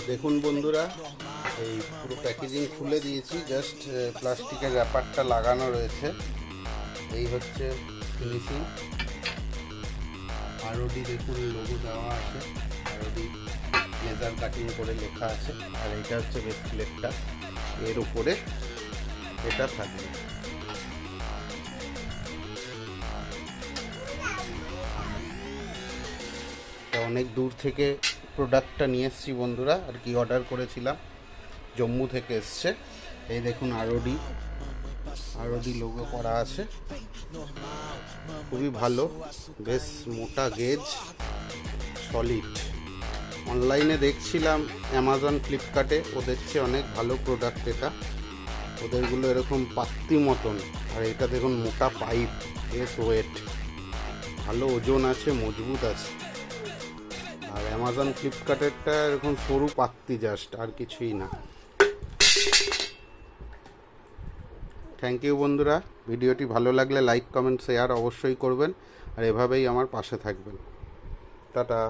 দেখুন বন্ধুরা, এই পুরো প্যাকেজিং খুলে দিয়েছি, জাস্ট প্লাস্টিকের র্যাপারটা লাগানো রয়েছে। এই হচ্ছে ফিনিশিং। আরওডি দেখুন লোগো দেওয়া আছে, আরওডি লেজার কাটিং করে লেখা আছে। আর এটা হচ্ছে বেস প্লেটটা, এর উপরে এটা থাকবে। অনেক দূর থেকে প্রোডাক্টটা নিয়ে এসেছি বন্ধুরা, আর কি অর্ডার করেছিলাম, জম্মু থেকে এসছে। এই দেখুন আরওডি লোগো করা আছে, খুবই ভালো, বেশ মোটা গেজ, সলিড। অনলাইনে দেখছিলাম অ্যামাজন ফ্লিপকার্টে, ওদের চেয়ে অনেক ভালো প্রোডাক্ট এটা। ওদেরগুলো এরকম পাত্তি মতন, আর এটা দেখুন মোটা পাইপ, বেশ ওয়েট, ভালো ওজন আছে, মজবুত আছে। আর অ্যামাজন ফ্লিপকার্টেরটা এরকম সরু পাত্তি, জাস্ট, আর কিছুই না। থ্যাংক ইউ বন্ধুরা, ভিডিওটি ভালো লাগলে লাইক কমেন্ট শেয়ার অবশ্যই করবেন, আর এভাবেই আমার পাশে থাকবেন। টাটা।